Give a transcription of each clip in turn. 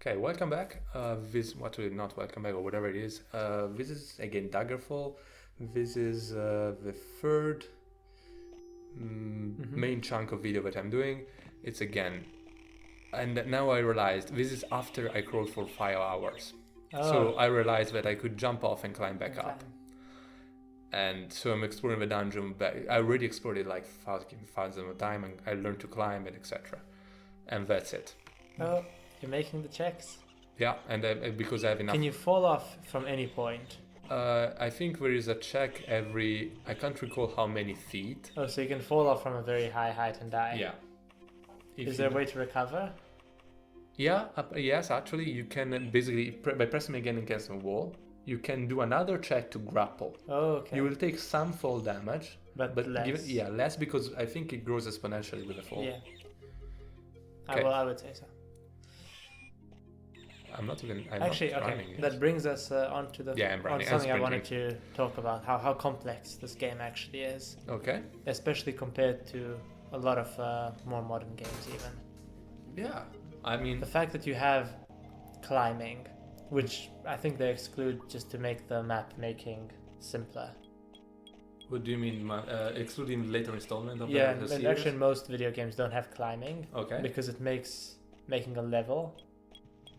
Okay, welcome back. Not welcome back or whatever it is. This is again Daggerfall. This is the third main chunk of video that I'm doing. It's again, and now I realized this is after I crawled for 5 hours. So I realized that I could jump off and climb back up. And so I'm exploring the dungeon. But I already explored it like thousands of times, and I learned to climb it, etc. And that's it. Oh, you're making the checks. Yeah, and because I have enough. Can you fall off from any point? I think there is a check every. I can't recall how many feet. Oh, so you can fall off from a very high height and die. Yeah. Is there a way to recover? Yeah. Yes, actually, you can basically by pressing again against the wall, you can do another check to grapple. Oh, okay. You will take some fall damage, but less. Less because I think it grows exponentially with the fall. Yeah. Okay. I would say so. I'm Actually, not okay. running, yes. That brings us on to something I wanted to talk about, how complex this game actually is. Okay. Especially compared to a lot of more modern games even. Yeah, I mean... The fact that you have climbing, which I think they exclude just to make the map making simpler. What do you mean, excluding later installment of the series? And actually most video games don't have climbing. Okay. Because it makes making a level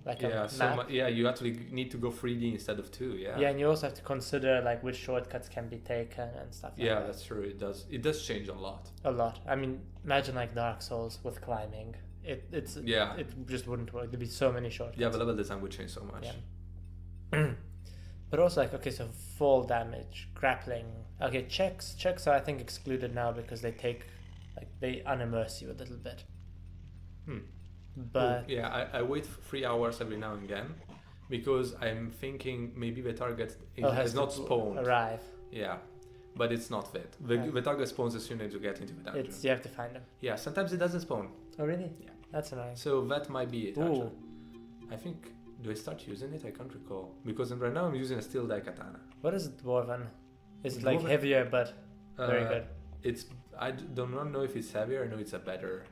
like a map. You actually need to go 3D instead of 2, yeah. Yeah, and you also have to consider like which shortcuts can be taken and stuff like that. Yeah, that's true. It does change a lot. A lot. I mean, imagine like Dark Souls with climbing. It just wouldn't work. There'd be so many shortcuts. Yeah, the level design would change so much. Yeah. But also like, okay, so fall damage, grappling. Okay, checks are I think excluded now because they unimmerse you a little bit. But I wait 3 hours every now and again because I'm thinking maybe the target has not spawned. Arrive. Yeah, but it's not that. The target spawns as soon as you get into the dungeon. You have to find them. Yeah, sometimes it doesn't spawn. Oh really? Yeah. That's annoying. So that might be it. Actually. I think. Do I start using it? I can't recall because right now I'm using a steel die katana. What is Dwarven? Is it like heavier but very good? I do not know if it's heavier. I know it's a better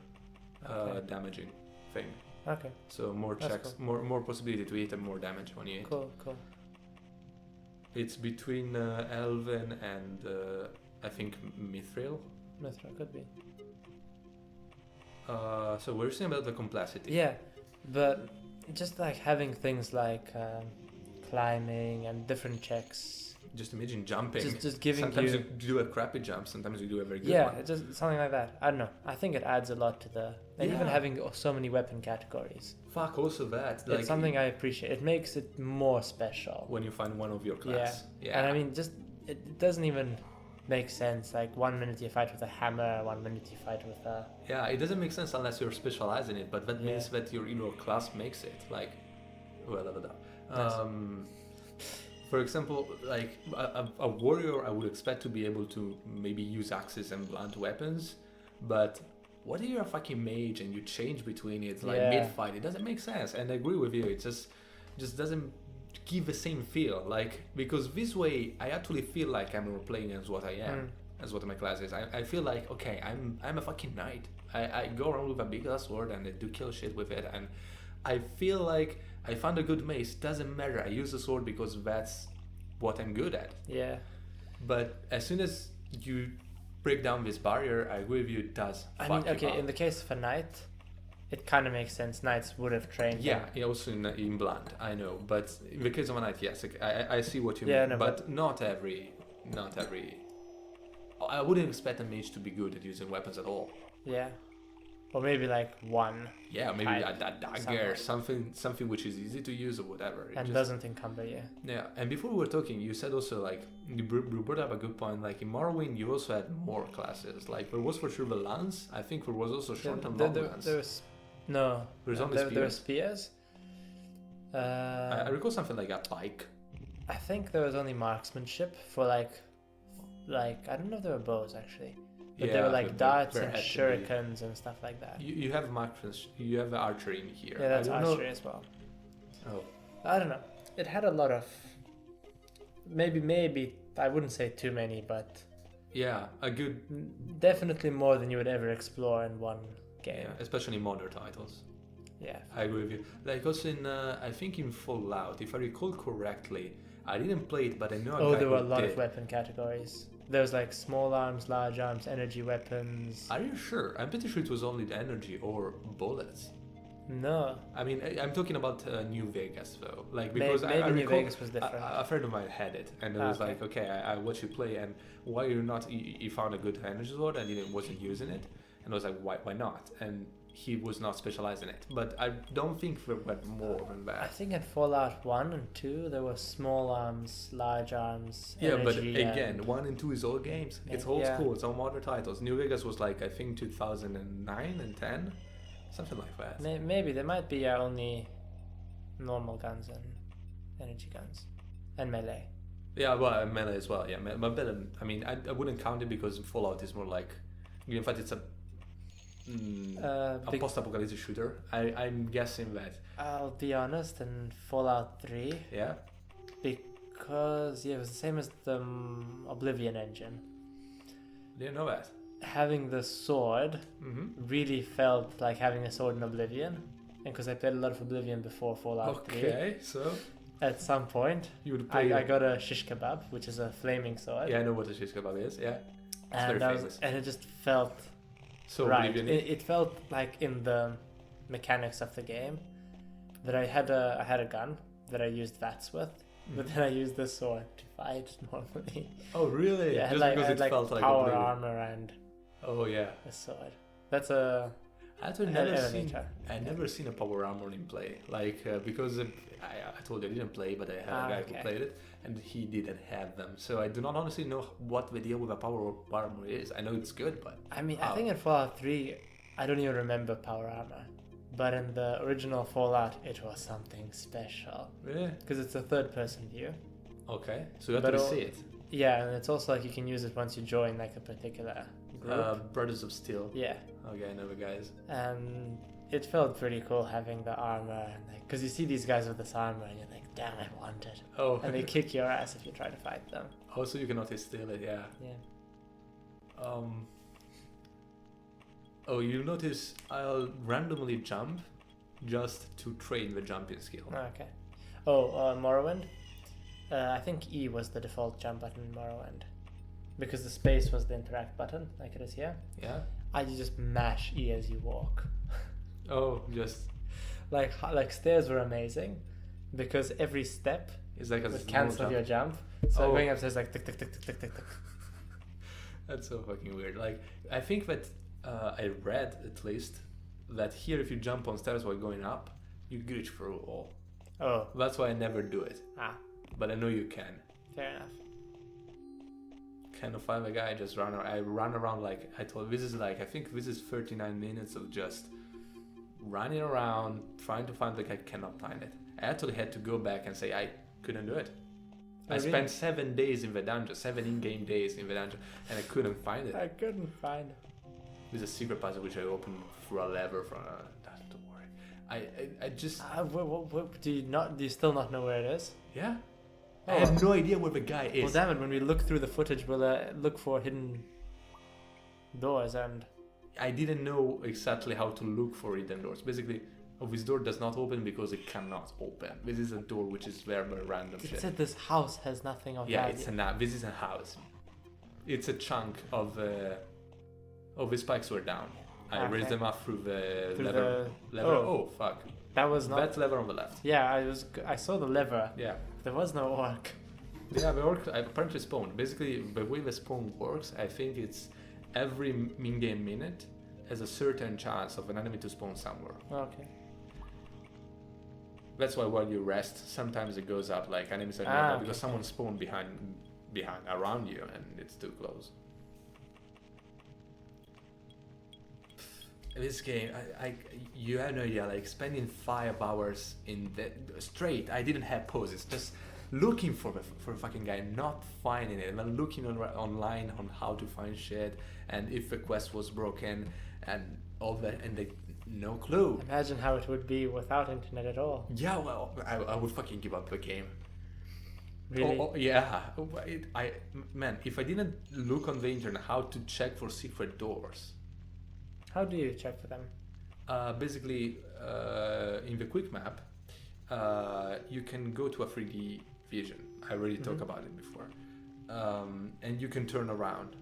damaging thing. Okay. So more checks, cool. more possibility to hit and more damage when you hit. Cool. It's between Elven and I think Mithril. Mithril could be. So we're saying about the complexity. Yeah, but just like having things like climbing and different checks. Just imagine jumping. Just giving sometimes you do a crappy jump, sometimes you do a very good one. Yeah, just something like that. I don't know. I think it adds a lot to the... And even having so many weapon categories. Fuck, also that. It's something I appreciate. It makes it more special. When you find one of your class. Yeah. And I mean, just... It doesn't even make sense. Like 1 minute you fight with a hammer, 1 minute you fight with a... Yeah, it doesn't make sense unless you're specialized in it, but that means that your class makes it. Like... For example, like a warrior, I would expect to be able to maybe use axes and blunt weapons, but what if you're a fucking mage and you change between it mid-fight? It doesn't make sense, and I agree with you. It just doesn't give the same feel, like, because this way I actually feel like I'm playing as what I am, as what my class is. I feel like, okay, I'm a fucking knight. I go around with a big ass sword and I do kill shit with it, and I feel like I found a good mace. Doesn't matter. I use the sword because that's what I'm good at. Yeah. But as soon as you break down this barrier, I agree with you. It does. In the case of a knight, it kind of makes sense. Knights would have trained. Yeah. Also in blunt, I know. But in the case of a knight, yes, I see what you mean. No, but not every. I wouldn't expect a mage to be good at using weapons at all. Yeah. Or maybe like one. Yeah, maybe a dagger, something which is easy to use or whatever. And doesn't encumber you. Yeah, and before we were talking, you said also like you brought up a good point. Like in Morrowind, you also had more classes. Like there was for sure the lance. I think there was also short and long lance. There were spears. I recall something like a pike. I think there was only marksmanship for like I don't know if there were bows actually. But there were like darts and shurikens and stuff like that. You have marksmanship, you have archery in here. Yeah, that's archery as well. Oh. I don't know. It had a lot of... Maybe, I wouldn't say too many, but... Yeah, a good... Definitely more than you would ever explore in one game. Yeah, especially modern titles. Yeah. I agree with you. Like also in, I think in Fallout, if I recall correctly, I didn't play it, but I know a guy There were a who lot did. of weapon categories. There was like small arms, large arms, energy weapons. Are you sure? I'm pretty sure it was only the energy or bullets. No. I mean, I'm talking about New Vegas though, like because Maybe I New recall Vegas was different. a friend of mine had it, and it was Okay. like, okay, I watched you play, and why you're not? He found a good energy sword and he wasn't using it, and I was like, why not? And he was not specialized in it, but I don't think there were more than I that. think in Fallout 1 and 2 there were small arms, large arms, Yeah, but energy, again, 1 and 2 is old games. It's old Yeah. school. It's all modern titles. New Vegas was like I think 2009 and 10, something like that. Maybe there might be only normal guns and energy guns and melee. Yeah, well, melee as well. Yeah, but better. I mean, I wouldn't count it because Fallout is more like, in fact, it's a post-apocalyptic shooter. I'm guessing that. I'll be honest, in Fallout 3, Yeah. because it was the same as the Oblivion engine. Didn't know that. Having the sword Mm-hmm. really felt like having a sword in Oblivion, and because I played a lot of Oblivion before Fallout 3, Okay, so at some point you would play. I got a shish kebab, which is a flaming sword. Yeah, I know what a shish kebab is. Yeah. It's and very famous. and it just felt So right. Oblivion. It felt like in the mechanics of the game that I had a gun that I used VATS with, but then I used the sword to fight normally. Oh really? Yeah, Just I because had it felt like power Oblivion. armor and Oh yeah. a sword. That's a I actually never seen. elevator. I never seen a power armor in play. Like because I told you I didn't play, but I had a guy who okay. played it, and he didn't have them. So I do not honestly know what the deal with a power armor is. I know it's good, but I mean, I think in Fallout 3, I don't even remember power armor, but in the original Fallout, it was something special yeah. because it's a third-person view. Okay, so you have But to all- see it. Yeah, and it's also like you can use it once you join like a particular group. Brothers of Steel. Yeah, Okay, I know the guys. and it felt pretty cool having the armor, and like because you see these guys with this armor, and you're like, damn, I want it, Oh, and they kick your ass if you try to fight them. also you cannot steal it. Yeah. Yeah. Oh, you notice I'll randomly jump just to train the jumping skill. Okay. Oh, Morrowind. I think E was the default jump button in Morrowind, because the space was the interact button, like it is here. Yeah. You just mash E as you walk. Oh, just Like stairs were amazing, because every step it's like a would small cancel jump. your jump. So Oh. going upstairs like tick tick tick tick tick tick tick. That's so fucking weird. Like, I think that I read at least that here, if you jump on stairs while going up, you glitch through a wall. Oh, That's why I never do it. But I know you can. fair enough. Kind of find a guy, just run around. I run around like I told. This is like I think this is 39 minutes of just running around trying to find. Like I cannot find it. I actually had to go back and say I couldn't do it. Oh, I really? spent 7 days in the dungeon, 7 in-game days in the dungeon, and I couldn't find it. I couldn't find it. There's a secret puzzle which I opened through a lever from. Don't worry. I just Do you still not know where it is? yeah. Oh. I have no idea where the guy is. Well, damn it! When we look through the footage, we'll look for hidden doors and. I didn't know exactly how to look for hidden doors. Basically, this door does not open because it cannot open. This is a door which is very random It shit. said this house has nothing of Yeah, value. this is a house. It's a chunk of the spikes were down. I raised Okay. them up through the Through lever. the- Lever. oh. Oh fuck! That was not. That lever on the left. Yeah, I saw the lever. Yeah. There was no orc. Yeah, the orc apparently spawned. Basically, the way the spawn works, I think it's every in-game minute has a certain chance of an enemy to spawn somewhere. Okay. That's why while you rest, sometimes it goes up like enemies are nearby because someone spawned behind around you and it's too close. This game, you have no idea. Like spending 5 hours in the straight. I didn't have pauses. Just looking for a fucking guy, not finding it, and then looking online on how to find shit and if the quest was broken and all that, and no clue. Imagine how it would be without internet at all. Yeah, well, I would fucking give up the game. Really? Yeah. Man, if I didn't look on the internet how to check for secret doors, How do you check for them? Basically, in the quick map, you can go to a 3D vision. I already talked about it before. And you can turn around.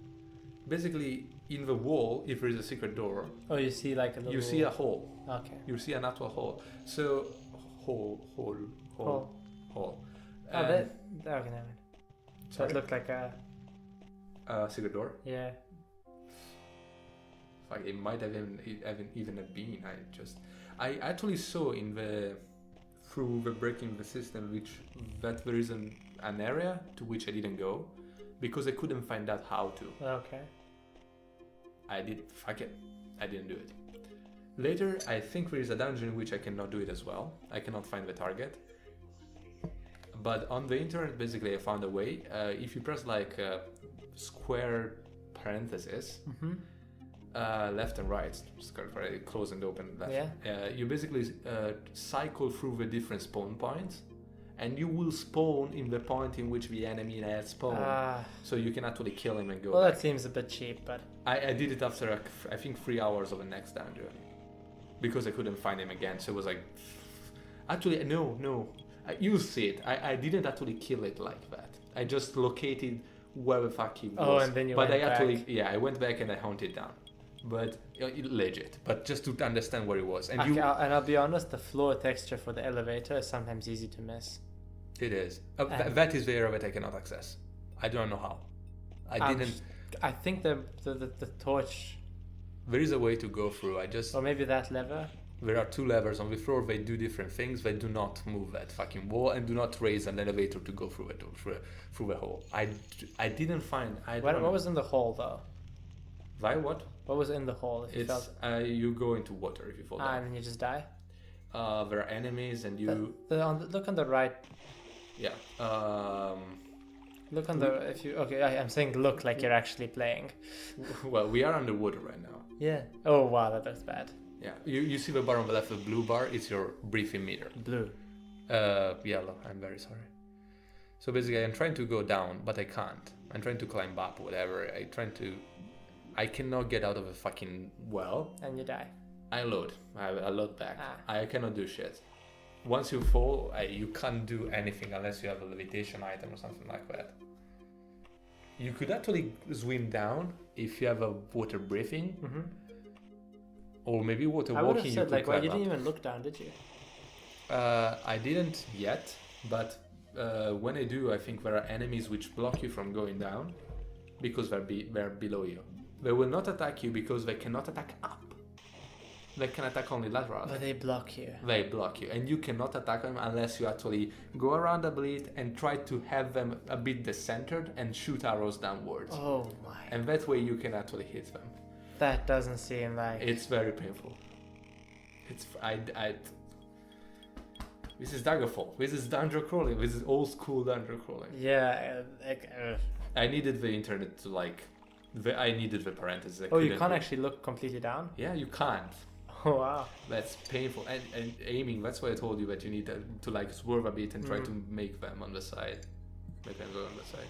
Basically, in the wall, if there is a secret door, Oh, you see like a little... you see a hole. Okay. You see an actual hole. So, hole. Oh, And- that... Okay, never mind. So Sorry? it looked like a... secret door. Yeah. Like it might have even have been. I actually saw through the breaking the system that there is an area to which I didn't go because I couldn't find out how to. Okay. I didn't do it. Later, I think there is a dungeon in which I cannot do it as well. I cannot find the target. But on the internet, basically, I found a way. If you press like square parenthesis, left and right, close and open left. Yeah. You basically cycle through the different spawn points, and you will spawn in the point in which the enemy has spawned. So you can actually kill him and go. Well, back. that seems a bit cheap, but... I did it after I think 3 hours of the next dungeon because I couldn't find him again. So it was like, actually no, you'll see it. I didn't actually kill it like that. I just located where the fuck he was. Oh, and then you went back. I went back and I hunted down. But legit. But just to understand where it was. And Okay, I'll be honest, the floor texture for the elevator is sometimes easy to miss. It is. That is the area that I cannot access. I don't know how. I think the torch... There is a way to go through. Or maybe that lever. There are 2 levers on the floor. They do different things. They do not move that fucking wall and do not raise an elevator to go through it through the hole. I didn't find. What was in the hole though? Why what? What was in the hole? If you felt... you go into water if you fall down. And then you just die. There are enemies and you. Look on the right. Yeah. Look on the Okay, I'm saying look like you're actually playing. Well, we are underwater right now. Yeah. Oh wow, that looks bad. Yeah. You see the bar on the left, the blue bar. It's your breathing meter. Blue. Yellow. I'm very sorry. So basically, I'm trying to go down, but I can't. I'm trying to climb up, whatever. I cannot get out of a fucking well. And you die. I load back. I cannot do shit. Once you fall, you can't do anything unless you have a levitation item or something like that. You could actually swim down if you have a water breathing. Or maybe water I walking. would have said, you you didn't even look down, did you? I didn't yet, but when I do, I think there are enemies which block you from going down because they're below you. They will not attack you because they cannot attack up. They can attack only lateral. But they block you. They block you, and you cannot attack them unless you actually go around a bit and try to have them a bit decentered and shoot arrows downwards. Oh my! And that way you can actually hit them. That doesn't seem like... It's very painful. This is Daggerfall. This is dungeon crawling. This is old school dungeon crawling. Yeah. I needed the internet to I needed the parentheses. You can't actually look completely down? Yeah, you can't. Oh wow. That's painful. And aiming, that's why I told you that you need to swerve a bit and try to make them on the side. Make them go on the side.